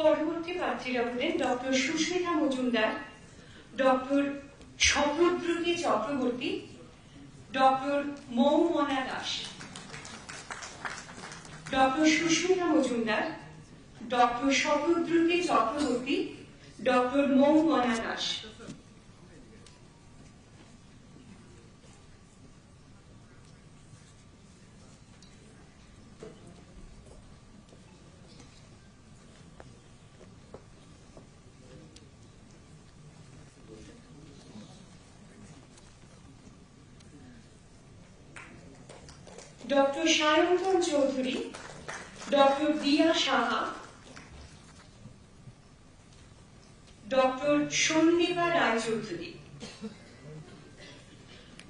পরবর্তী প্রার্থীরা হলেন doctor Susmita Majumdar, doctor Shapadruti Chakraborty, doctor Moumana Das. Doctor Susmita Majumdar, doctor Shapadruti Chakraborty, doctor Moumana Das. Doctor Sayantan Chowdhury, doctor Diya Saha, doctor Sandipa Roychowdhury.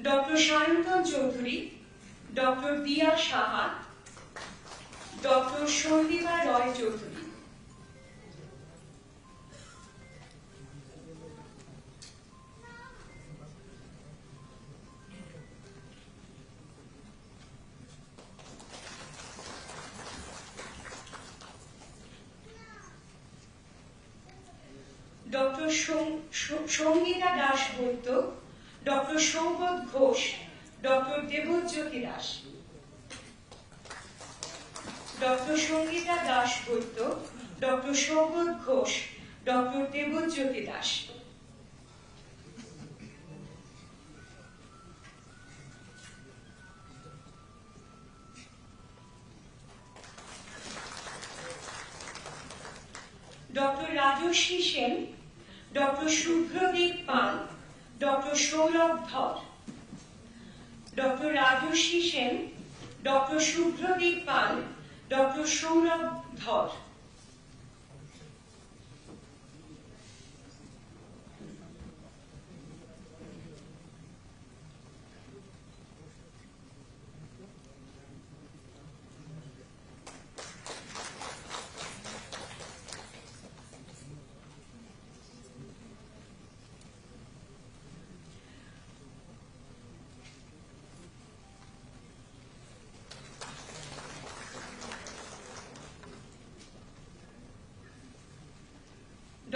Doctor Sayantan Chowdhury, doctor Diya Saha, doctor Sandipa Roy Chowdhury. Doctor Sangita Das Baidya, doctor Sougata Ghosh, doctor Debjyoti Das. Doctor Sangita Das Baidya, doctor Sougata Ghosh, doctor Debjyoti Das. Doctor Rajashree Sen, doctor Subhradip Pal, doctor Sourav Dhar. Doctor Rajashree Sen, doctor Subhradip Pal, doctor Sourav Dhar.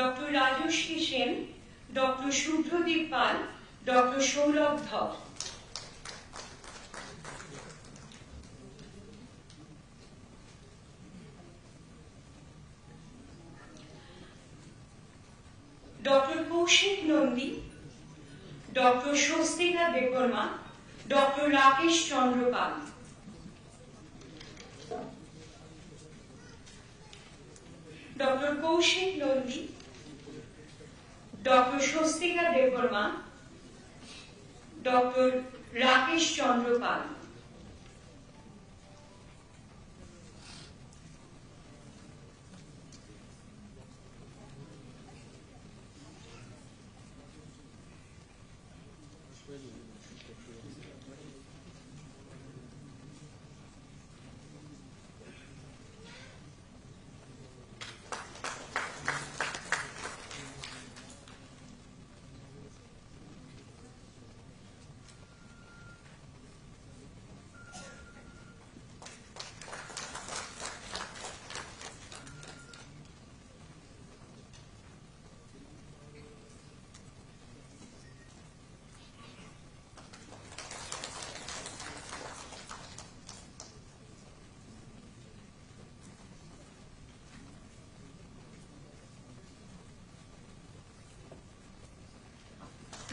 Doctor Rajashree Sen, doctor Subhradip Pal, doctor Sourav Dhar. Doctor Koushik Nandi, doctor Swastika Debbarma, doctor Rakesh Chandra Pal. Doctor Koushik Nandi, doctor Swastika Debbarma, doctor Rakesh Chandra Pal.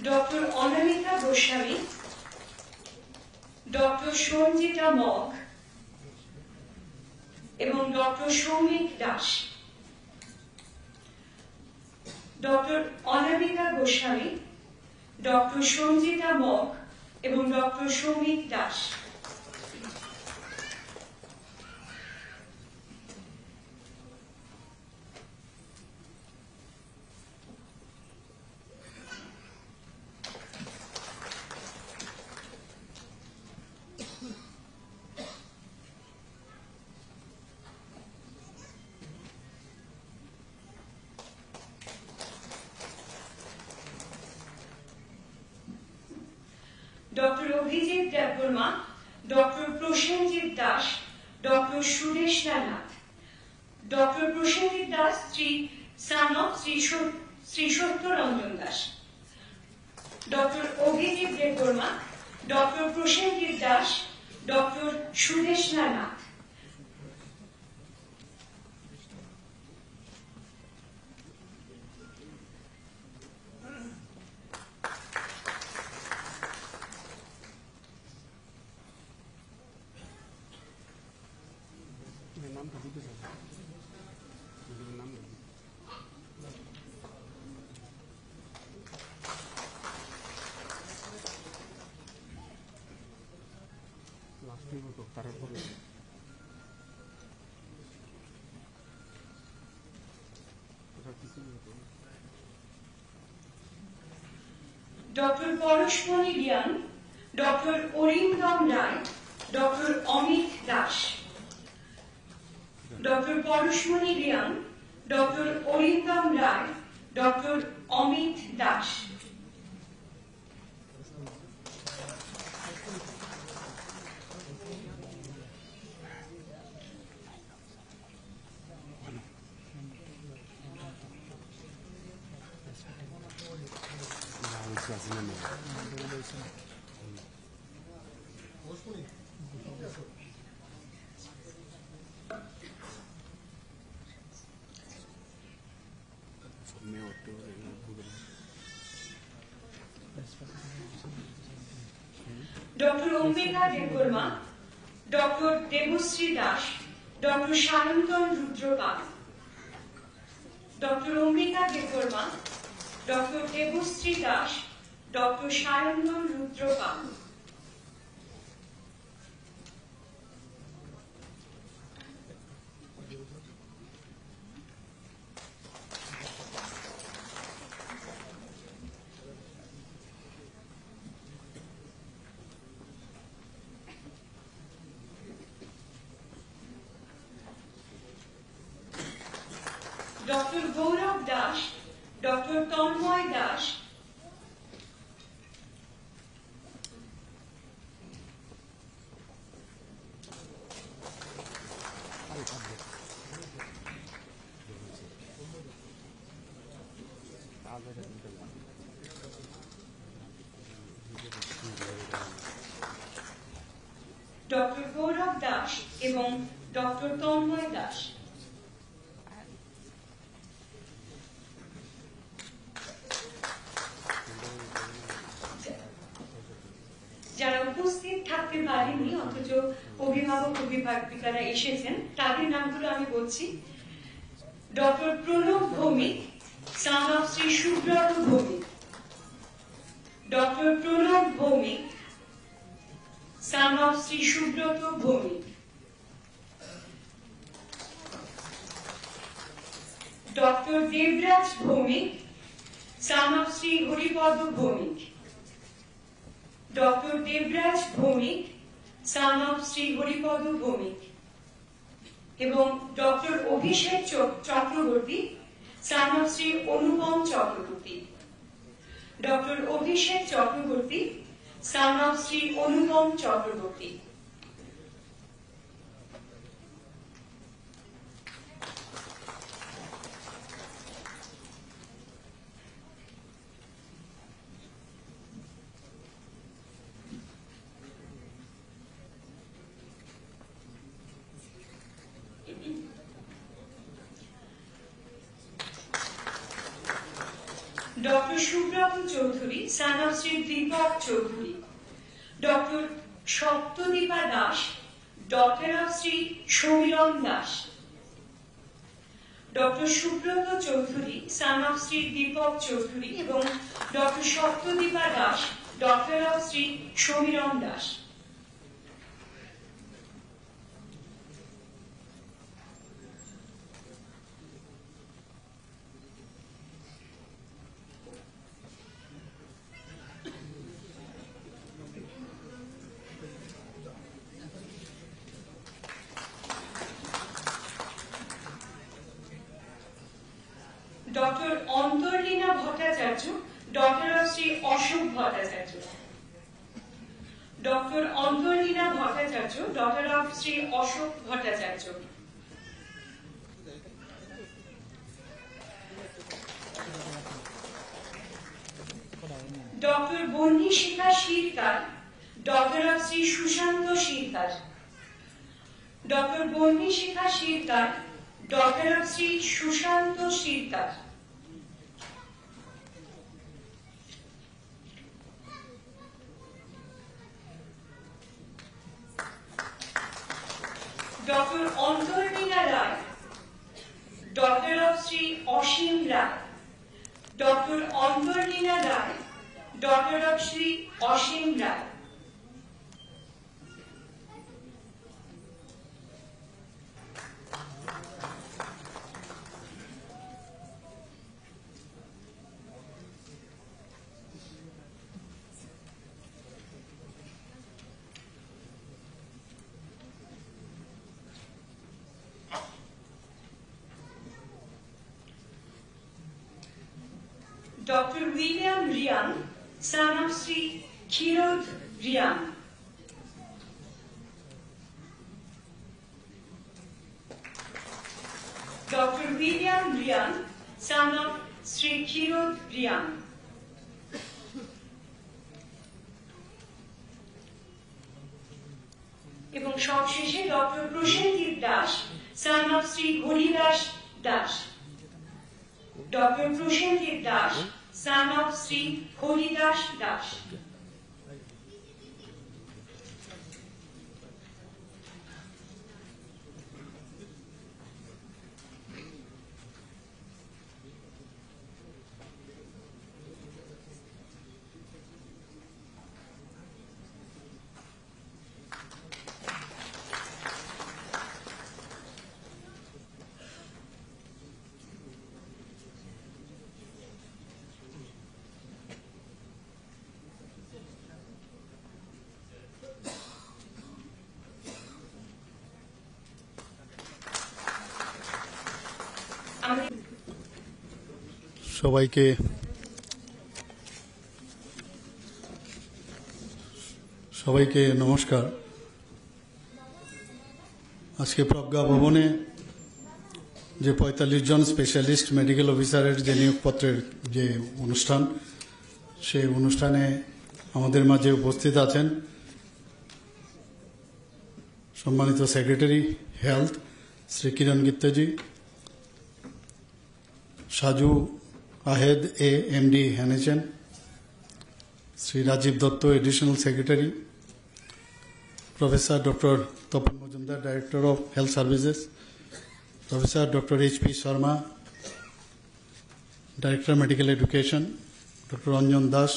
Doctor Anamika Goswami, doctor Sanjita Mog এবং doctor Soumik Das. Doctor Anamika Goswami, doctor Sanjita Mog এবং doctor Soumik Das. Doctor Abhijit Debbarma, doctor Prasenjit Das, doctor Sudesh Nath, doctor Prasenjit Das, son of Shri Satyaranjan Das. Doctor Abhijit Debbarma, doctor Prasenjit Das, doctor Sudeshna Nath. Doctor Parashmani Reang, doctor Arindam Roy, doctor Amit Das. Doctor Parashmani Reang, doctor Arindam Roy, doctor Amit Das. Doctor Ambika Debbarma, doctor Debashree Das, doctor Sayantan Rudrapal. Doctor Ambika Debbarma, doctor Debashree Das, doctor Sayantan Rudrapal. Doctor Gourav Das, doctor Tanmoy Das, doctor Gourav Das এবং doctor Tanmoy Das. যারা উপস্থিত থাকতে পারেনি অথচ অভিভাবক অভিভাবিকারা এসেছেন, তাদের নামগুলো আমি বলছি। Doctor Pranab Bhowmik, son of Shri Subrata Bhowmik. Doctor Pranab Bhowmik, son of Shri Subrata Bhowmik. Doctor Debraj Bhowmik, son of Shri Haripada Bhowmik. Doctor Debraj Bhowmik, son of Shri Haripada Bhowmik. এবং doctor Abhishek Chakraborty, son of Shri Anupam Chakraborty. Doctor Abhishek Chakraborty, son of Shri Anupam Chakraborty. Doctor Subrata Chowdhury, son of Shri Dipak Chowdhury. Doctor Saptadipa Das, daughter of Shri Samiran Das. Doctor Subrata Chowdhury, son of Shri Dipak Chowdhury এবং doctor Saptadipa Das, daughter of Shri Samiran Das. Doctor Antarlina Bhattacharya, daughter of Shri Ashok Bhattacharya. Doctor Antarlina Bhattacharya, daughter of Shri Ashok Bhattacharya. Doctor Banni Shikha Sirkar, daughter of Shri Sushanta Sirkar. Doctor Banni Shikha Sirkar, daughter of Shri Sushanta Sirkar. Doctor Antarbina Roy, daughter of Shri Asim Roy. Doctor Antarbina Roy, daughter of Shri Asim Roy. Dr. William Rian, son of Sri Khirod Rian. Dr. William Rian, son of Sri Khirod Rian. এবং সবশেষে doctor Prasenjit Das, son of Sri Haridas Das. Doctor Prasenjit Das, son of Sri Haridas Das. সবাইকে নমস্কার। আজকে প্রজ্ঞা ভবনে যে ৪৫ জন specialist medical অফিসারের যে নিয়োগপত্রের যে অনুষ্ঠান, সেই অনুষ্ঠানে আমাদের মাঝে উপস্থিত আছেন সম্মানিত secretary health Shri Kiran Gitte ji, Saju Ahed MD হ্যানেচেন, Shri Rajib Dutta additional secretary, professor doctor Tapan Majumdar director of health services, professor doctor HP. Sharma director medical education, doctor Ranjan Das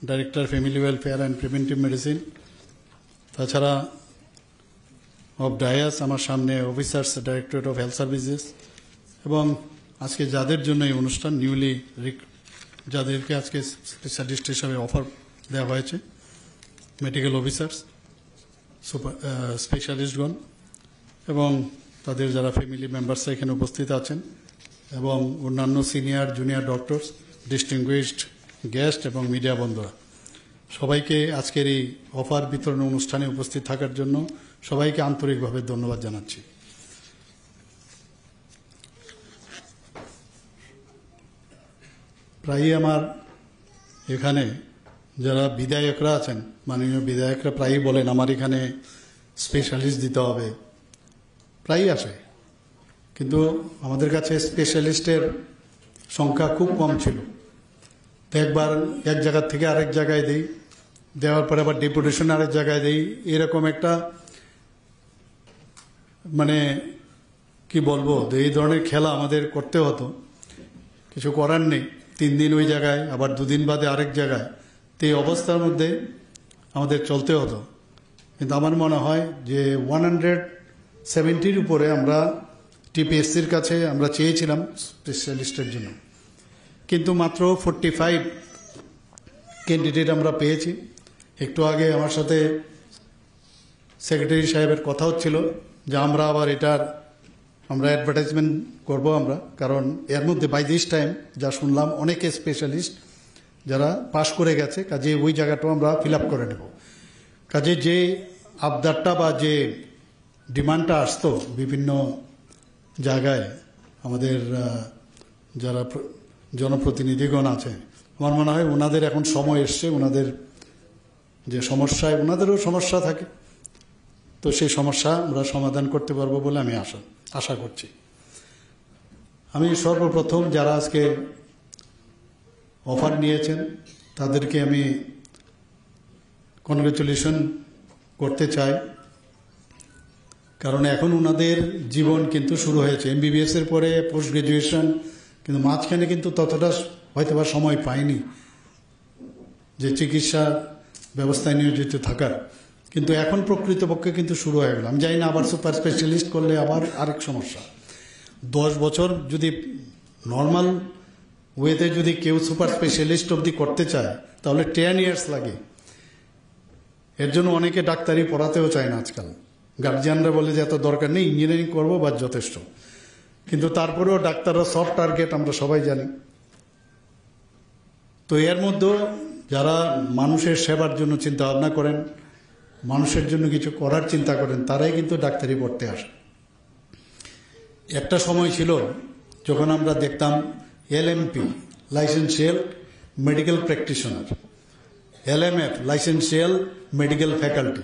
director family welfare and preventive medicine. তাছাড়া অফ ডায়াস আমার সামনে officers directorate of health services, এবং আজকে যাদের জন্য এই অনুষ্ঠান নিউলি যাদেরকে আজকে স্পেশালিস্ট হিসাবে অফার দেওয়া হয়েছে, মেডিকেল অফিসার্স, স্পেশালিস্টগণ এবং তাদের যারা ফ্যামিলি মেম্বার্স এখানে উপস্থিত আছেন, এবং অন্যান্য senior junior doctors, distinguished guest এবং মিডিয়া বন্ধুরা, সবাইকে আজকের এই অফার বিতরণ অনুষ্ঠানে উপস্থিত থাকার জন্য সবাইকে আন্তরিকভাবে ধন্যবাদ জানাচ্ছি। প্রায়ই আমার এখানে যারা বিধায়করা আছেন, মাননীয় বিধায়করা প্রায়ই বলেন আমার এখানে স্পেশালিস্ট দিতে হবে, প্রায়ই আসে, কিন্তু আমাদের কাছে স্পেশালিস্টের সংখ্যা খুব কম ছিল। তো একবার এক জায়গার থেকে আরেক জায়গায় দিই, দেওয়ার পরে আবার ডেপুটেশন আরেক জায়গায় দিই, এরকম একটা মানে কি বলবো, এই ধরনের খেলা আমাদের করতে হতো। কিছু করার নেই, 3 দিন ওই জায়গায়, আবার 2 দিন বাদে আরেক জায়গায়, তো এই অবস্থার মধ্যে আমাদের চলতে হতো। কিন্তু আমার মনে হয় যে 170-র উপরে আমরা টিপিএসসির কাছে আমরা চেয়েছিলাম স্পেশালিস্টের জন্য, কিন্তু মাত্র 45 ক্যান্ডিডেট আমরা পেয়েছি। একটু আগে আমার সাথে সেক্রেটারি সাহেবের কথা হচ্ছিল যে আমরা আবার আমরা অ্যাডভার্টাইজমেন্ট করব আমরা, কারণ এর মধ্যে বাই দিস টাইম যা শুনলাম অনেকে স্পেশালিস্ট যারা পাশ করে গেছে, কাজে ওই জায়গাটাও আমরা ফিল আপ করে নেব। কাজে যে আবদারটা বা যে ডিমান্ডটা আসতো বিভিন্ন জায়গায়, আমাদের যারা জনপ্রতিনিধিগণ আছে আমার মনে হয় ওনাদের এখন সময় এসছে, ওনাদের যে সমস্যায়, ওনাদেরও সমস্যা থাকে, তো সেই সমস্যা আমরা সমাধান করতে পারবো বলে আমি আশা করছি। আমি সর্বপ্রথম যারা আজকে অফার নিয়েছেন তাদেরকে আমি কনগ্রেচুলেশন করতে চাই, কারণ এখন ওনাদের জীবন কিন্তু শুরু হয়েছে। MBBS এর পরে পোস্ট গ্রাজুয়েশন, কিন্তু মাঝখানে কিন্তু ততটা হয়তো বা সময় পায়নি যে চিকিৎসা ব্যবস্থায় নিয়োজিত থাকার, কিন্তু এখন প্রকৃতপক্ষে কিন্তু শুরু হয়ে গেল। আমি জানি না আবার সুপার স্পেশালিস্ট করলে আবার আরেক সমস্যা। 10 বছর যদি নর্মাল ওয়েতে যদি কেউ সুপার স্পেশালিস্ট অবধি করতে চায় তাহলে 10 ইয়ার্স লাগে। এর জন্য অনেকে ডাক্তারি পড়াতেও চায় না আজকাল। গার্জিয়ানরা বলে যে এত দরকার নেই, ইঞ্জিনিয়ারিং করবো বা যথেষ্ট। কিন্তু তারপরেও ডাক্তাররা সফট টার্গেট, আমরা সবাই জানি। তো এর মধ্যেও যারা মানুষের সেবার জন্য চিন্তা ভাবনা করেন, মানুষের জন্য কিছু করার চিন্তা করেন, তারাই কিন্তু ডাক্তারি পড়তে আসে। একটা সময় ছিল যখন আমরা দেখতাম LMP licentiate medical practitioner, LMF licentiate medical faculty,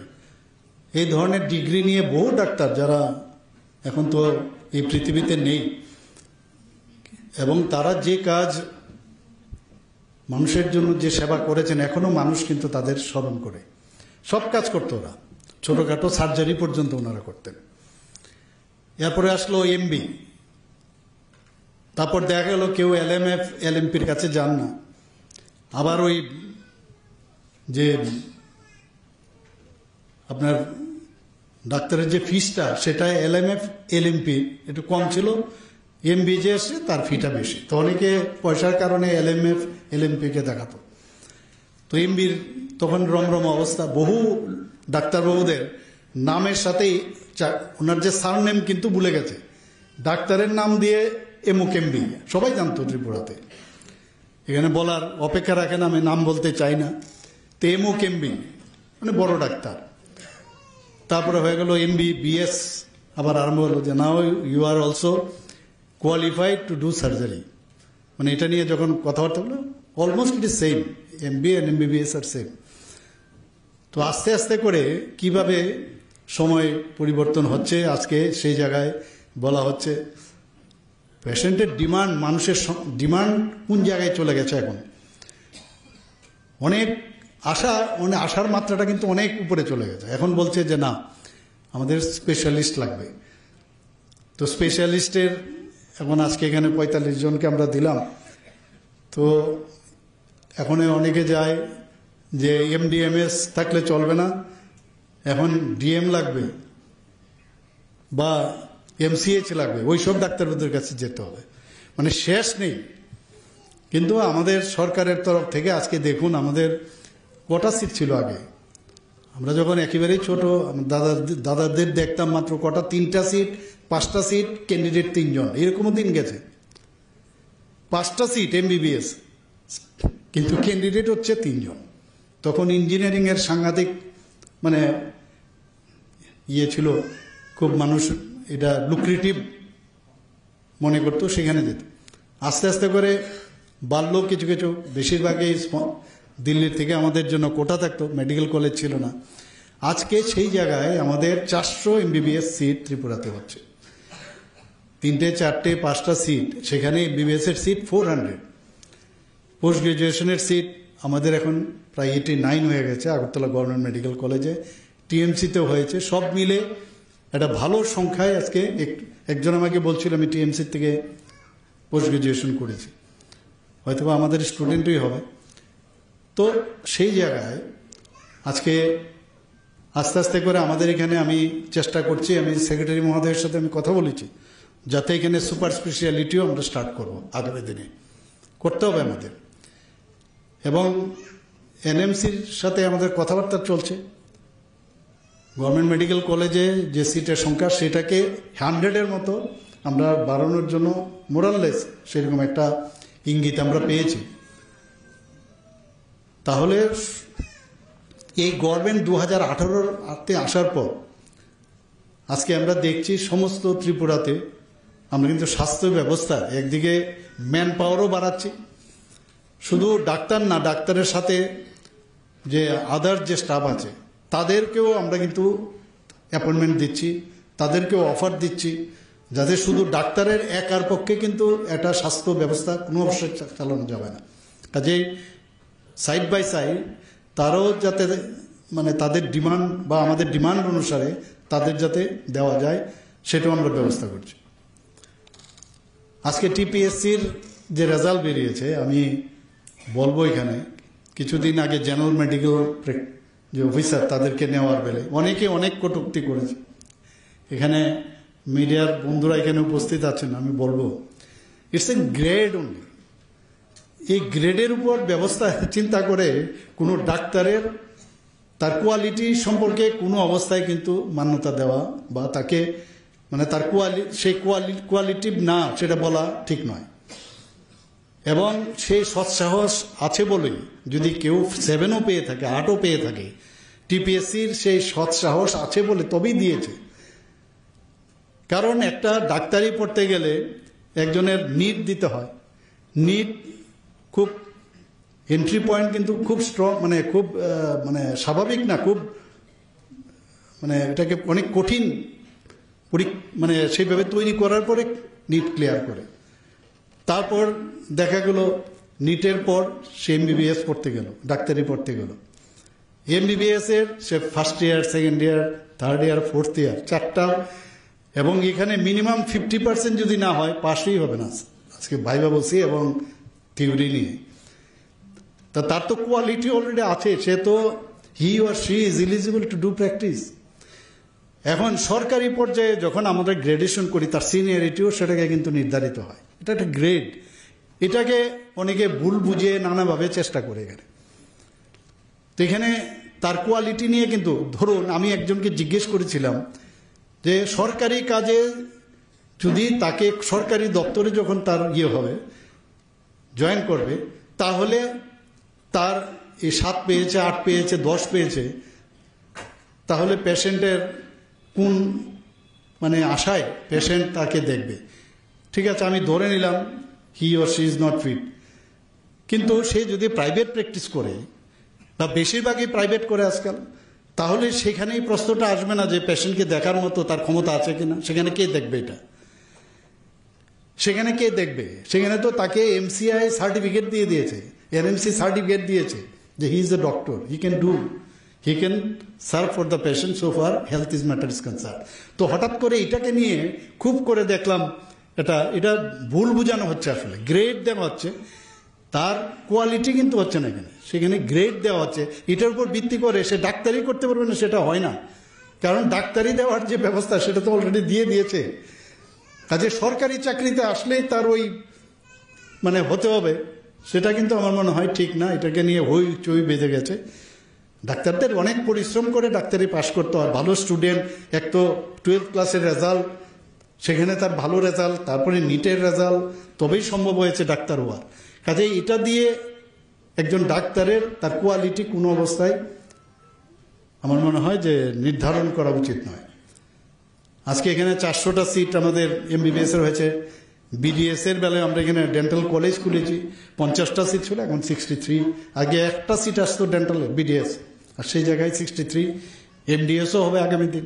এই ধরনের ডিগ্রি নিয়ে বহু ডাক্তার যারা এখন তো এই পৃথিবীতে নেই, এবং তারা যে কাজ মানুষের জন্য যে সেবা করেছেন এখনো মানুষ কিন্তু তাদের স্মরণ করে। সব কাজ করতো ওরা, ছোটখাটো সার্জারি পর্যন্ত ওনারা করতেন। এরপরে আসলো MB, তারপর দেখা গেল কেউ LMF LMPর কাছে যান না, আবার ওই যে আপনার ডাক্তারের যে ফিসটা সেটা LMF LMP একটু কম ছিল, MB যে এসে তার ফিটা বেশি, তো অনেকে পয়সার কারণে LMF LMPকে দেখাতো। তো MBর তখন রমরম অবস্থা, বহু ডাক্তারবাবুদের নামের সাথেই ওনার যে সারনেম কিন্তু ভুলে গেছে, ডাক্তারের নাম দিয়ে এমুক MB সবাই জানতো ত্রিপুরাতে। এখানে বলার অপেক্ষা রাখেন, আমি নাম বলতে চাই না। তো এমুক MB মানে বড় ডাক্তার। তারপরে হয়ে গেল MBBS, আবার আরম্ভ হলো যে now you are also qualified to do surgery. মানে এটা নিয়ে যখন কথাবার্তা বলো, almost it is same, MB and MBBS আর সেম। তো আস্তে আস্তে করে কিভাবে সময় পরিবর্তন হচ্ছে, আজকে সেই জায়গায় বলা হচ্ছে পেশেন্টের ডিমান্ড, মানুষের ডিমান্ড কোন জায়গায় চলে গেছে এখন। অনেক আশার মাত্রাটা কিন্তু অনেক উপরে চলে গেছে। এখন বলছে যে না, আমাদের স্পেশালিস্ট লাগবে। তো স্পেশালিস্টের এখন আজকে এখানে 45 জনকে আমরা দিলাম। তো এখন অনেকে যায় যে MD/MS থাকলে চলবে না, এখন DM লাগবে বা MCH লাগবে, ওইসব ডাক্তারবাবুদের কাছে যেতে হবে। মানে শেষ নেই। কিন্তু আমাদের সরকারের তরফ থেকে আজকে দেখুন আমাদের কটা সিট ছিল আগে। আমরা যখন একেবারেই ছোট দাদাদের দেখতাম মাত্র কটা, 3টা সিট, 5টা সিট, ক্যান্ডিডেট 3 জন, এরকমও দিন গেছে। 5টা সিট MBBS, কিন্তু ক্যান্ডিডেট হচ্ছে 3 জন। তখন ইঞ্জিনিয়ারিং এর সাংঘাতিক মানে ছিল, খুব মানুষ এটা লুক্রেটিভ মনে করতো, সেখানে যেত। আস্তে আস্তে করে বাড়লো কিছু কিছু, বেশিরভাগই দিল্লির থেকে আমাদের জন্য কোটা থাকতো, মেডিকেল কলেজ ছিল না। আজকে সেই জায়গায় আমাদের 400 MBBS সিট ত্রিপুরাতে হচ্ছে। 3টে 4টে 5টা সিট, সেখানে MBBS এর সিট 400। পোস্ট গ্রাজুয়েশনের সিট আমাদের এখন প্রায় 89 হয়ে গেছে আগরতলা গভর্নমেন্ট মেডিকেল কলেজে, TMC-তেও হয়েছে। সব মিলে একটা ভালো সংখ্যায় আজকে একজন আমাকে বলছিল আমি TMC থেকে পোস্ট গ্রাজুয়েশন করেছি, হয়তো আমাদের স্টুডেন্টই হবে। তো সেই জায়গায় আজকে আস্তে আস্তে করে আমাদের এখানে আমি চেষ্টা করছি, আমি সেক্রেটারি মহোদয়ের সাথে আমি কথা বলেছি যাতে এখানে সুপার স্পেশালিটিও আমরা স্টার্ট করব আগামী দিনে, করতে হবে আমাদের। এবং NMCর সাথে আমাদের কথাবার্তা চলছে। গভর্নমেন্ট মেডিকেল কলেজে যে সিটের সংখ্যা সেটাকে 100-এর মতো আমরা বাড়ানোর জন্য মোরাললেস সেরকম একটা ইঙ্গিত আমরা পেয়েছি। তাহলে এই গভর্নমেন্ট 2018-তে আসার পর আজকে আমরা দেখছি সমস্ত ত্রিপুরাতে আমরা কিন্তু স্বাস্থ্য ব্যবস্থা একদিকে ম্যান পাওয়ারও বাড়াচ্ছি, শুধু ডাক্তার না, ডাক্তারের সাথে যে আদার যে স্টাফ আছে তাদেরকেও আমরা কিন্তু অ্যাপয়েন্টমেন্ট দিচ্ছি, তাদেরকেও অফার দিচ্ছি, যাতে শুধু ডাক্তারের একার পক্ষে কিন্তু একটা স্বাস্থ্য ব্যবস্থা কোনো অবশ্যই চালানো যাবে না। কাজেই সাইড বাই সাইড তারাও যাতে মানে তাদের ডিমান্ড বা আমাদের ডিমান্ড অনুসারে তাদের যাতে দেওয়া যায় সেটাও আমরা ব্যবস্থা করছি। আজকে টিপিএসসির যে রেজাল্ট বেরিয়েছে আমি বলবো, এখানে কিছুদিন আগে জেনারেল মেডিকেল যে অফিসার তাদেরকে নেওয়ার বেলায় অনেকে অনেক কটূক্তি করেছে। এখানে মিডিয়ার বন্ধুরা এখানে উপস্থিত আছেন, আমি বলবো ইটস এ গ্রেড অনলি। এই গ্রেডের উপর ব্যবস্থা চিন্তা করে কোনো ডাক্তারের তার কোয়ালিটি সম্পর্কে কোনো অবস্থায় কিন্তু মান্যতা দেওয়া বা তাকে মানে তার সেই কোয়ালিটিভ না সেটা বলা ঠিক নয়। এবং সেই সৎসাহস আছে বলেই যদি কেউ 7ও পেয়ে থাকে, 8ও পেয়ে থাকে, টিপিএসসির সেই সৎসাহস আছে বলে তবেই দিয়েছে। কারণ একটা ডাক্তারি পড়তে গেলে একজনের নিট দিতে হয়। নিট খুব এন্ট্রি পয়েন্ট কিন্তু খুব স্ট্রং, মানে খুব মানে স্বাভাবিক না, খুব মানে এটাকে অনেক কঠিন মানে সেইভাবে তৈরি করার পরে নিট ক্লিয়ার করে। তারপর দেখা গেল নিটের পর সে এমবিবিএস পড়তে গেল, ডাক্তারি পড়তে গেল। এমবিবিএস এর সে first year, second year, third year, fourth year, 4টা, এবং এখানে মিনিমাম 50% যদি না হয় পাশই হবে না আজকে ভাইবা বলছি এবং থিওরি নিয়ে। তা তার তো কোয়ালিটি অলরেডি আছে, সে তো হি or she is eligible to do practice. এখন সরকারি পর্যায়ে যখন আমরা গ্রেডেশন করি তার সিনিয়রিটিও সেটাকে কিন্তু নির্ধারিত হয়। এটা একটা গ্রেড, এটাকে অনেকে ভুল বুঝিয়ে নানাভাবে চেষ্টা করে এখানে। তো এখানে তার কোয়ালিটি নিয়ে কিন্তু ধরুন আমি একজনকে জিজ্ঞেস করেছিলাম যে সরকারি কাজে যদি তাকে সরকারি দপ্তরে যখন তার হবে জয়েন করবে, তাহলে তার এই 7 পেয়েছে, 8 পেয়েছে, 10 পেয়েছে, তাহলে পেশেন্টের কোন মানে আশায় পেশেন্ট তাকে দেখবে। ঠিক আছে, আমি ধরে নিলাম he or she is not fit, কিন্তু সে যদি প্রাইভেট প্র্যাকটিস করে বা বেশিরভাগই প্রাইভেট করে আজকাল, তাহলে সেখানেই প্রশ্নটা আসবে না যে পেশেন্টকে দেখার মতো তার ক্ষমতা আছে কিনা। সেখানে কে দেখবে এটা? সেখানে কে দেখবে? সেখানে তো তাকে এমসিআই সার্টিফিকেট দিয়ে দিয়েছে, এনএমসি সার্টিফিকেট দিয়েছে যে he is a doctor, he can do, he can serve for the patient so far health is matter is concern. তো হঠাৎ করে এটাকে নিয়ে খুব করে দেখলাম এটা ভুল বোঝানো হচ্ছে। আসলে গ্রেড দেওয়া হচ্ছে, তার কোয়ালিটি কিন্তু হচ্ছে না এখানে, সেখানে গ্রেড দেওয়া হচ্ছে। এটার উপর ভিত্তি করে সে ডাক্তারি করতে পারবে না, সেটা হয় না। কারণ ডাক্তারি দেওয়ার যে ব্যবস্থা সেটা তো অলরেডি দিয়ে দিয়েছে। কাজে সরকারি চাকরিতে আসলেই তার ওই মানে হতে হবে, সেটা কিন্তু আমার মনে হয় ঠিক না। এটাকে নিয়ে হইচই বেঁধে গেছে। ডাক্তারদের অনেক পরিশ্রম করে ডাক্তারি পাশ করতে হয়। ভালো স্টুডেন্ট, এক তো 12th ক্লাসের রেজাল্ট, সেখানে তার ভালো রেজাল্ট, তারপরে নিটের রেজাল্ট, তবেই সম্ভব হয়েছে ডাক্তার হওয়ার। কাজে এটা দিয়ে একজন ডাক্তারের তার কোয়ালিটি কোনো অবস্থায় আমার মনে হয় যে নির্ধারণ করা উচিত নয়। আজকে এখানে 400টা সিট আমাদের এমবিবিএস এর হয়েছে। বিডিএস এর বেলায় আমরা এখানে ডেন্টাল কলেজ খুলেছি, 50টা সিট ছিল, এখন 63। আগে একটা সিট আসতো ডেন্টাল বিডিএস, আর সেই জায়গায় 63। এমডিএসও হবে আগামী দিন।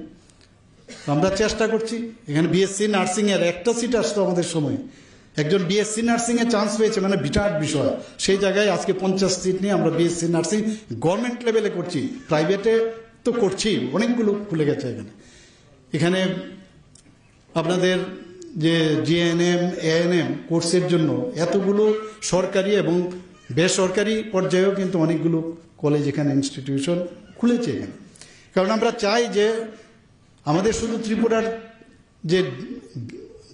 আমরা চেষ্টা করছি। এখানে বিএসসি নার্সিং এর একটা সিট আসতো আমাদের সময়, একজন বিএসসি নার্সিং এ চান্স পেয়েছে, মানে বিরাট বিষয়। সেই জায়গায় আজকে 50 সিট নিয়ে আমরা বিএসসি নার্সিং গভর্নমেন্ট লেভেলে করছি, প্রাইভেটে তো করছি, অনেকগুলো খুলে গেছে। এখানে আপনাদের যে জিএনএম এএনএম কোর্সের জন্য এতগুলো সরকারি এবং বেসরকারি পর্যায়েও কিন্তু অনেকগুলো কলেজ এখানে ইনস্টিটিউশন খুলেছে এখানে। কারণ আমরা চাই যে আমাদের শুধু ত্রিপুরার যে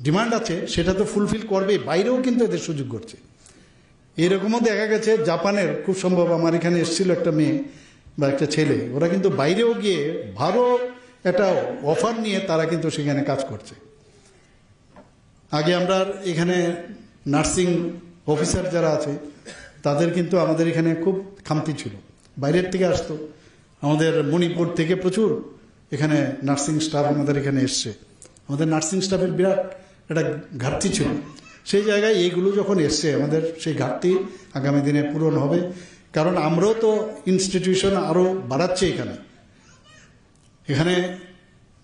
ডিমান্ড আছে সেটা তো ফুলফিল করবে, বাইরেও কিন্তু এদের সুযোগ করছে। এরকমও দেখা গেছে জাপানের, খুব সম্ভব আমার এখানে এসেছিল একটা মেয়ে বা একটা ছেলে, ওরা কিন্তু বাইরেও গিয়ে ভালো একটা অফার নিয়ে তারা কিন্তু সেখানে কাজ করছে। আগে আমরা এখানে নার্সিং অফিসার যারা আছে তাদের কিন্তু আমাদের এখানে খুব খামতি ছিল, বাইরের থেকে আসতো। আমাদের মণিপুর থেকে প্রচুর এখানে নার্সিং স্টাফ আমাদের এখানে এসছে। আমাদের নার্সিং স্টাফের বিরাট একটা ঘাটতি ছিল, সেই জায়গায় এইগুলো যখন এসছে আমাদের সেই ঘাটতি আগামী দিনে পূরণ হবে। কারণ আমরাও তো ইনস্টিটিউশন আরও বাড়াচ্ছে এখানে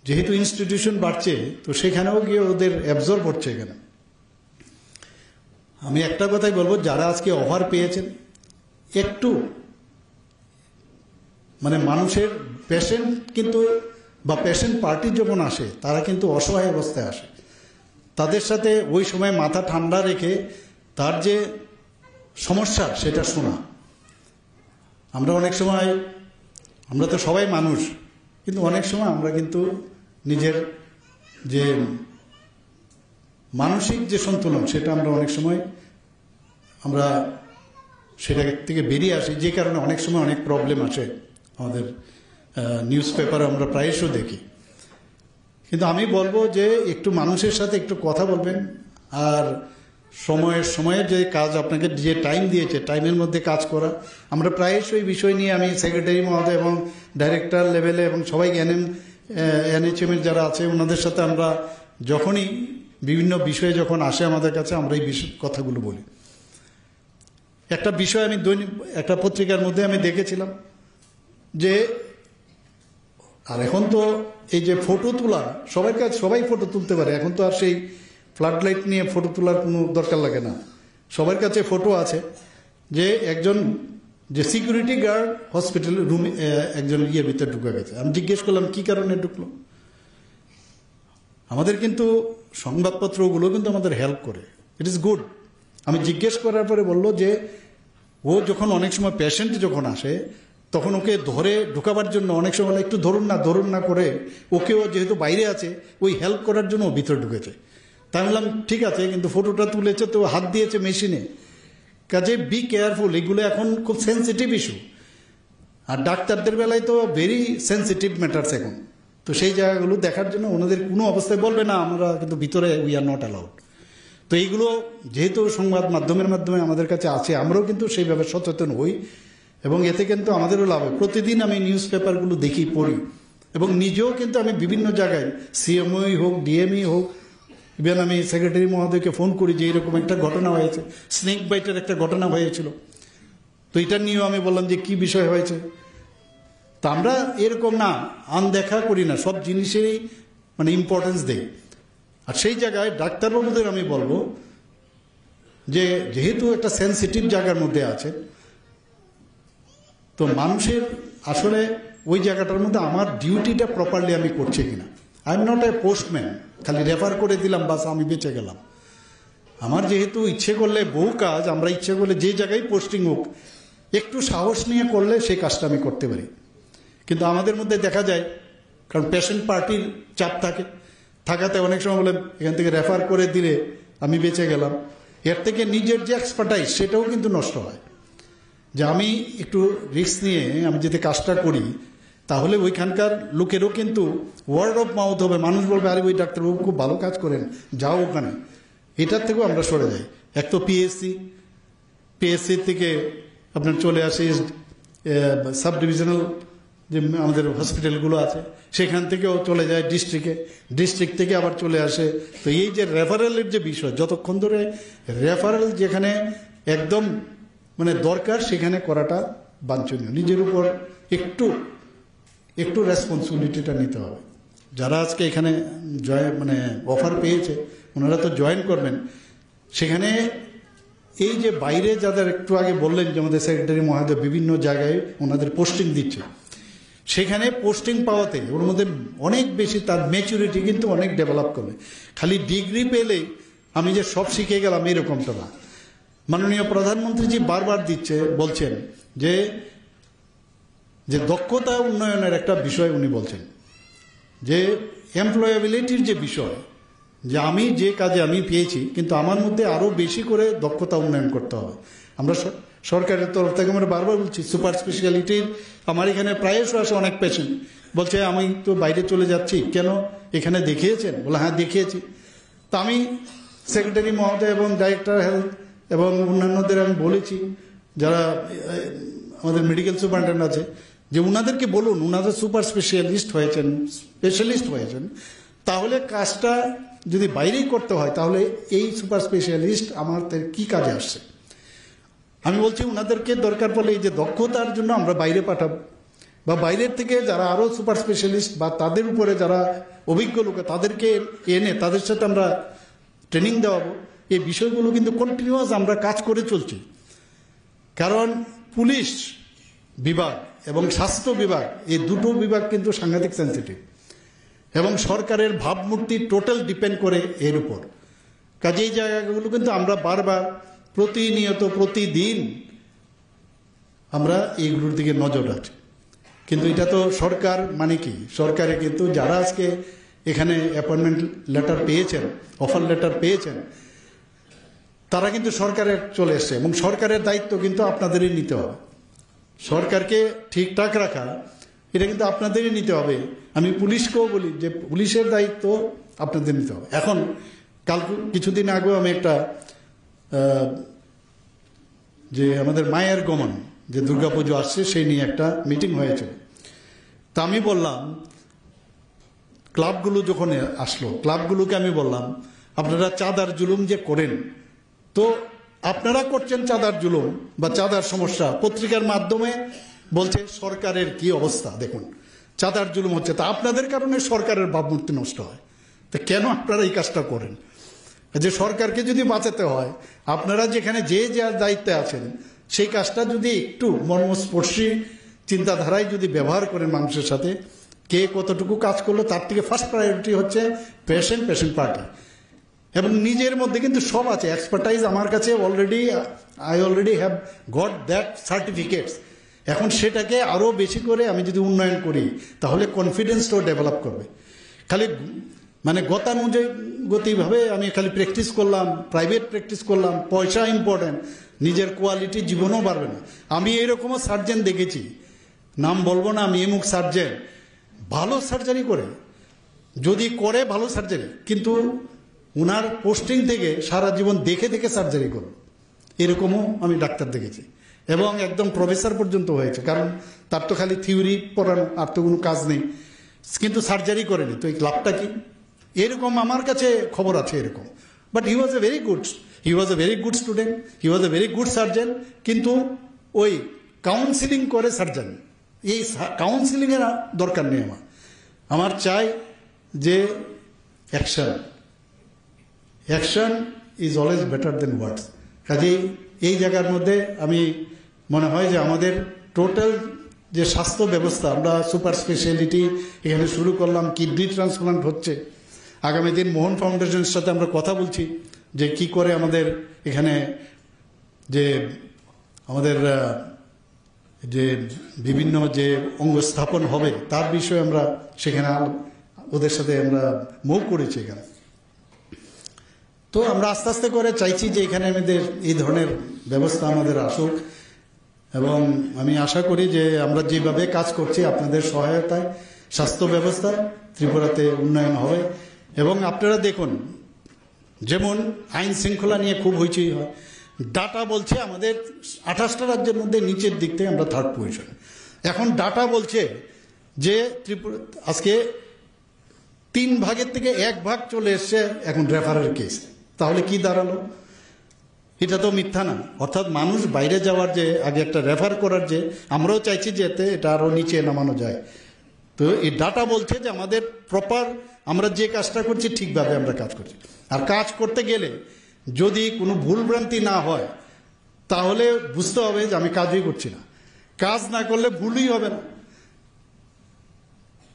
যেহেতু ইনস্টিটিউশন বাড়ছে তো সেখানেও গিয়ে ওদের অ্যাবজর্ব হচ্ছে এখানে। আমি একটা কথাই বলবো, যারা আজকে অফার পেয়েছেন একটু মানে মানুষের পেশেন্ট কিন্তু বা পেশেন্ট পার্টি যখন আসে তারা কিন্তু অসহায় অবস্থায় আসে, তাদের সাথে ওই সময় মাথা ঠান্ডা রেখে তার যে সমস্যা সেটা শোনা। আমরা অনেক সময়, আমরা তো সবাই মানুষ, কিন্তু অনেক সময় আমরা কিন্তু নিজের যে মানসিক যে সন্তুলন সেটা আমরা অনেক সময় আমরা সেটা থেকে বেরিয়ে আসি, যে কারণে অনেক সময় অনেক প্রবলেম আসে আমাদের নিউজ পেপারে আমরা প্রায়শই দেখি। কিন্তু আমি বলবো যে একটু মানুষের সাথে একটু কথা বলবেন, আর সময়ের যে কাজ আপনাকে যে টাইম দিয়েছে টাইমের মধ্যে কাজ করা। আমরা প্রায়শই বিষয় নিয়ে আমি সেক্রেটারি মহোদয় এবং ডাইরেক্টর লেভেলে এবং সবাই এনএচএম এর যারা আছে ওনাদের সাথে আমরা যখনই বিভিন্ন বিষয়ে যখন আসে আমাদের কাছে আমরা এই কথাগুলো বলি। একটা বিষয় আমি একটা পত্রিকার মধ্যে আমি দেখেছিলাম যে, আর এখন তো এই যে ফটো তোলা সবার কাছে, সবাই ফটো তুলতে পারে, এখন তো আর সেই ফ্লাড লাইট নিয়ে ফটো তোলার কোনো দরকার লাগে না, সবার কাছে ফটো আছে। যে একজন যে সিকিউরিটি গার্ড হসপিটাল রুমে একজন ইয়ের ভিতরে ঢুকে গেছে। আমি জিজ্ঞেস করলাম কি কারণে ঢুকলো। আমাদের কিন্তু সংবাদপত্রগুলো কিন্তু আমাদের হেল্প করে, ইট ইজ গুড। আমি জিজ্ঞেস করার পরে বললো যে ও যখন অনেক সময় পেশেন্ট যখন আসে তখন ওকে ধরে ঢুকাবার জন্য অনেক সময় একটু ধরুন না করে ওকেও যেহেতু বাইরে আছে ওই হেল্প করার জন্য ও ভিতরে ঢুকেছে। তাই বললাম ঠিক আছে, কিন্তু ফটোটা তুলেছে তো হাত দিয়েছে মেশিনে, কাজে বি কেয়ারফুল। এগুলো এখন খুব সেন্সিটিভ ইস্যু, আর ডাক্তারদের বেলায় তো ভেরি সেন্সিটিভ ম্যাটার্স এখন। তো সেই জায়গাগুলো দেখার জন্য ওনাদের কোনো অবস্থায় বলবে না আমরা কিন্তু ভিতরে উই আর নট অ্যালাউড। তো এইগুলো যেহেতু সংবাদ মাধ্যমের মাধ্যমে আমাদের কাছে আছে, আমরাও কিন্তু সেইভাবে সচেতন হই এবং এতে কিন্তু আমাদেরও লাভ হয়। প্রতিদিন আমি নিউজ পেপারগুলো দেখি, পড়ি এবং নিজেও কিন্তু আমি বিভিন্ন জায়গায় সিএমওই হোক ডিএমই হোক, ইভেন আমি সেক্রেটারি মহোদয়কে ফোন করি যে এরকম একটা ঘটনা হয়েছে, স্নেক বাইটের একটা ঘটনা হয়েছিল, তো এটা নিয়েও আমি বললাম যে কি বিষয় হয়েছে। তা আমরা এরকম না আনদেখা করি না, সব জিনিসেরই মানে ইম্পর্টেন্স দেই। আর সেই জায়গায় ডাক্তারবাবুদের আমি বলবো যে যেহেতু একটা সেন্সিটিভ জায়গার মধ্যে আছে, তো মানুষের আসলে ওই জায়গাটার মধ্যে আমার ডিউটিটা প্রপারলি আমি করছি কিনা। I am not a postman, খালি রেফার করে দিলাম বাস আমি বেঁচে গেলাম। আমার যেহেতু ইচ্ছে করলে বহু কাজ, আমরা ইচ্ছে করলে যে জায়গায় পোস্টিং হোক একটু সাহস নিয়ে করলে সেই কাজটা আমি করতে পারি। কিন্তু আমাদের মধ্যে দেখা যায়, কারণ পেশেন্ট পার্টির চাপ থাকাতে অনেক সময় বলে এখান থেকে রেফার করে দিলে আমি বেঁচে গেলাম, এর থেকে নিজের যে এক্সপার্টাইজ সেটাও কিন্তু নষ্ট হয়। যে আমি একটু রিস্ক নিয়ে আমি যদি কাজটা করি তাহলে ওইখানকার লোকেরও কিন্তু ওয়ার্ড অফ মাউথ হবে, মানুষ বলবে আরে ওই ডাক্তারবাবু খুব ভালো কাজ করেন, যাও ওখানে। এটার থেকেও আমরা সরে যাই। এক তো পিএসসি থেকে আপনার চলে আসে সাব ডিভিশনাল যে আমাদের হসপিটালগুলো আছে সেখান থেকেও চলে যায় ডিস্ট্রিক্ট থেকে আবার চলে আসে। তো এই যে রেফারেলের যে বিষয়, যতক্ষণ ধরে রেফারেল যেখানে একদম মানে দরকার সেখানে করাটা বাঞ্ছনীয়। নিজের উপর একটু রেসপন্সিবিলিটিটা নিতে হবে। যারা আজকে এখানে মানে অফার পেয়েছে ওনারা তো জয়েন করবেন। সেখানে এই যে বাইরে যাদের একটু আগে বললেন যে আমাদের সেক্রেটারি মহোদয় বিভিন্ন জায়গায় ওনাদের পোস্টিং দিচ্ছে, সেখানে পোস্টিং পাওয়াতে ওর মধ্যে অনেক বেশি তার ম্যাচুরিটি কিন্তু অনেক ডেভেলপ করবে। খালি ডিগ্রি পেলে আমি যে সব শিখে গেলাম এরকমটা না। মাননীয় প্রধানমন্ত্রীজি বারবার বলছেন যে দক্ষতা উন্নয়নের একটা বিষয় উনি বলছেন, যে এমপ্লয়াবিলিটির যে বিষয়, যে আমি যে কাজে আমি পেয়েছি কিন্তু আমার মধ্যে আরও বেশি করে দক্ষতা উন্নয়ন করতে হবে। আমরা সরকারের তরফ থেকে আমরা বারবার বলছি সুপার স্পেশালিটির আমার এখানে প্রায়শই আসে অনেক পেশেন্ট, বলছে আমি তো বাইরে চলে যাচ্ছি, কেন এখানে দেখিয়েছেন? বলে হ্যাঁ দেখিয়েছি। তা আমি সেক্রেটারি মহোদয় এবং ডাইরেক্টর হেলথ এবং অন্যান্যদের আমি বলেছি যারা আমাদের মেডিকেল সুপারিনটেন্ডেন্ট আছে যে উনাদেরকে বলুন, উনাদের সুপার স্পেশালিস্ট হয়েছেন তাহলে কাজটা যদি বাইরেই করতে হয় তাহলে এই সুপার স্পেশালিস্ট আমাদের কি কাজে আসছে? আমি বলছি ওনাদেরকে দরকার পড়লে এই যে দক্ষতার জন্য আমরা বাইরে পাঠাবো, বা বাইরের থেকে যারা আরও সুপার স্পেশালিস্ট বা তাদের উপরে যারা অভিজ্ঞ লোক তাদেরকে এনে তাদের সাথে আমরা ট্রেনিং দেওয়াবো। এই বিষয়গুলো কিন্তু কন্টিনিউয়াস আমরা কাজ করে চলছি। কারণ পুলিশ বিভাগ এবং স্বাস্থ্য বিভাগ এই দুটো বিভাগ কিন্তু সাংঘাতিক সেন্সিটিভ, এবং সরকারের ভাবমূর্তি টোটাল ডিপেন্ড করে এর উপর। কাজে এই জায়গাগুলো কিন্তু আমরা বারবার প্রতিনিয়ত প্রতিদিন আমরা এইগুলোর দিকে নজর রাখছি। কিন্তু এটা তো সরকার মানে কি, সরকারে কিন্তু যারা আজকে এখানে অ্যাপয়েন্টমেন্ট লেটার পেয়েছেন, অফার লেটার পেয়েছেন, তারা কিন্তু সরকারের চলে এসছে, এবং সরকারের দায়িত্ব কিন্তু আপনাদেরই নিতে হবে। সরকারকে ঠিকঠাক রাখা এটা কিন্তু আপনাদেরই নিতে হবে। আমি পুলিশকেও বলি যে পুলিশের দায়িত্ব আপনাদের নিতে হবে। এখন কাল কিছুদিন আগেও আমি একটা যে আমাদের মায়ের গমন যে দুর্গাপুজো আসছে সেই নিয়ে একটা মিটিং হয়েছে। তা আমি বললাম ক্লাবগুলো যখন আসলো, ক্লাবগুলোকে আমি বললাম আপনারা চাঁদার জুলুম যে করেন, তো আপনারা করছেন চাঁদার জুলুম বা চাঁদার সমস্যা, পত্রিকার মাধ্যমে বলছে সরকারের কি অবস্থা দেখুন, চাঁদার জুলুম হচ্ছে, তা আপনাদের কারণে সরকারের ভাবমূর্তি নষ্ট হয়। তা কেন আপনারা এই কাজটা করেন? যে সরকারকে যদি বাঁচাতে হয়, আপনারা যেখানে যে যার দায়িত্বে আছেন সেই কাজটা যদি একটু মর্মস্পর্শী চিন্তাধারায় যদি ব্যবহার করেন মানুষের সাথে, কে কতটুকু কাজ করলো তার থেকে ফার্স্ট প্রায়োরিটি হচ্ছে পেশেন্ট পার্টি। এবং নিজের মধ্যে কিন্তু সব আছে, এক্সপার্টাইজ আমার কাছে I already have got that certificates. এখন সেটাকে আরও বেশি করে আমি যদি উন্নয়ন করি তাহলে কনফিডেন্সটাও ডেভেলপ করবে। খালি মানে গতানুগতিকভাবে আমি খালি প্র্যাকটিস করলাম, প্রাইভেট প্র্যাকটিস করলাম, পয়সা ইম্পর্টেন্ট, নিজের কোয়ালিটি জীবনও বাড়বে না। আমি এরকমও সার্জেন দেখেছি, নাম বলবো না, আমি এমুক সার্জেন, ভালো সার্জারি করে, যদি করে ভালো সার্জারি, কিন্তু ওনার পোস্টিং থেকে সারা জীবন দেখে দেখে সার্জারি করো, এরকমও আমি ডাক্তার দেখেছি। এবং একদম প্রফেসর পর্যন্ত হয়েছে, কারণ তার তো খালি থিওরি পড়ানো, আর তো কোনো কাজ নেই, কিন্তু সার্জারি করেনি, তো এই লাভটা কি? এরকম আমার কাছে খবর আছে এরকম। But he was a very good student, he was a very good surgeon, কিন্তু ওই কাউন্সিলিং করে সার্জন, এই কাউন্সিলিংয়ের দরকার নেই। আমার চাই যে action is always better than words. কাজেই এই জায়গার মধ্যে আমি মনে হয় যে আমাদের টোটাল যে স্বাস্থ্য ব্যবস্থা, আমরা সুপার স্পেশালিটি এখানে শুরু করলাম, কিডনি ট্রান্সপ্লান্ট হচ্ছে, আগামী দিন মোহন ফাউন্ডেশনের সাথে আমরা কথা বলছি যে কি করে আমাদের এখানে যে আমাদের যে বিভিন্ন যে অঙ্গ স্থাপন হবে তার বিষয়ে আমরা সেখানে ওদের সাথে আমরা মুভ করেছি এখানে। তো আমরা আস্তে আস্তে করে চাইছি যে এখানে আমাদের এই ধরনের ব্যবস্থা আমাদের আসুক, এবং আমি আশা করি যে আমরা যেভাবে কাজ করছি আপনাদের সহায়তায় স্বাস্থ্য ব্যবস্থা ত্রিপুরাতে উন্নয়ন হবে। এবং আপনারা দেখুন, যেমন আইন শৃঙ্খলা নিয়ে খুব হইচই হয়, ডাটা বলছে আমাদের 28টা রাজ্যের মধ্যে নিচের দিক থেকে আমরা 3rd পজিশন। এখন ডাটা বলছে যে ত্রিপুরা আজকে 3 ভাগের থেকে 1 ভাগ চলে এসছে এখন রেফারের কেস, তাহলে কি দাঁড়ালো? এটা তো মিথ্যা না। অর্থাৎ মানুষ বাইরে যাওয়ার যে আগে একটা রেফার করার, যে আমরাও চাইছি যে এতে এটা আরও নিচে নামানো যায়। তো এই ডাটা বলছে যে আমাদের প্রপার আমরা যে কাজটা করছি ঠিকভাবে আমরা কাজ করছি। আর কাজ করতে গেলে যদি কোনো ভুলভ্রান্তি না হয় তাহলে বুঝতে হবে যে আমি কাজই করছি না, কাজ না করলে ভুলই হবে না।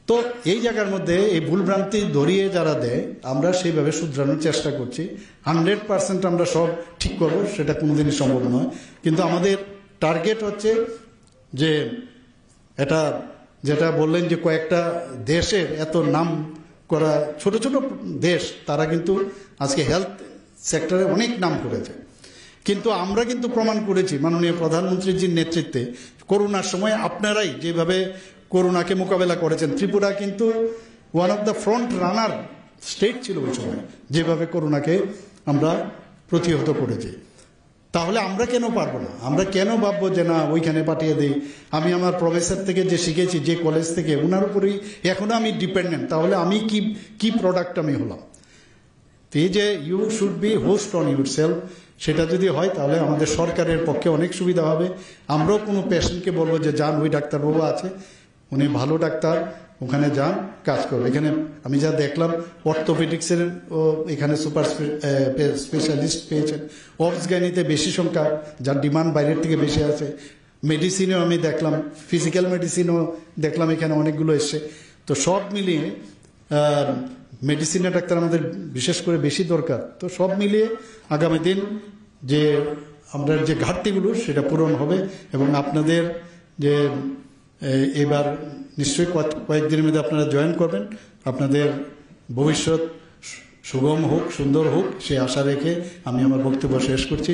তো এই জায়গার মধ্যে এই ভুলভ্রান্তি ধরিয়ে যারা দেয় আমরা সেইভাবে শুধরানোর চেষ্টা করছি। 100% আমরা সব ঠিক করব সেটা কোনোদিনই সম্ভব নয়, কিন্তু আমাদের টার্গেট হচ্ছে যে এটা যেটা বললেন যে কয়েকটা দেশের এত নাম করা ছোট ছোট দেশ, তারা কিন্তু আজকে হেলথ সেক্টরে অনেক নাম করেছে, কিন্তু আমরা কিন্তু প্রমাণ করেছি মাননীয় প্রধানমন্ত্রীজির নেতৃত্বে করোনার সময় আপনারাই যেভাবে করোনাকে মোকাবেলা করেছেন। ত্রিপুরা কিন্তু one of the front runner state ছিল ওই সময়, যেভাবে করোনাকে আমরা প্রতিহত করেছি। তাহলে আমরা কেন পারবো না? আমরা কেন ভাববো যে না ওইখানে পাঠিয়ে দিই? আমি আমার প্রফেসর থেকে যে শিখেছি, যে কলেজ থেকে, ওনার উপরেই এখনো আমি ডিপেন্ডেন্ট, তাহলে আমি কি প্রোডাক্ট আমি হলাম? তো এই যে you should be host on yourself, সেটা যদি হয় তাহলে আমাদের সরকারের পক্ষে অনেক সুবিধা হবে। আমরাও কোনো পেশেন্টকে বলবো যে যান, ওই ডাক্তারবাবু আছে, উনি ভালো ডাক্তার, ওখানে যান, কাজ করবে। এখানে আমি যা দেখলাম অর্থোপেডিক্সের এখানে সুপার স্পেশালিস্ট পেয়েছেন, অবস গাইনিতে বেশি সংখ্যা, যার ডিমান্ড বাইরের থেকে বেশি আছে। মেডিসিনেও আমি দেখলাম, ফিজিক্যাল মেডিসিনও দেখলাম এখানে অনেকগুলো এসছে। তো সব মিলিয়ে মেডিসিনের ডাক্তার আমাদের বিশেষ করে বেশি দরকার। তো সব মিলিয়ে আগামী দিন যে আমরা যে ঘাটতিগুলো সেটা পূরণ হবে, এবং আপনাদের যে এবার নিশ্চয়ই কয়েকদিনের মধ্যে আপনারা জয়েন করবেন, আপনাদের ভবিষ্যৎ সুগম হোক, সুন্দর হোক, সে আশা রেখে আমি আমার বক্তব্য শেষ করছি।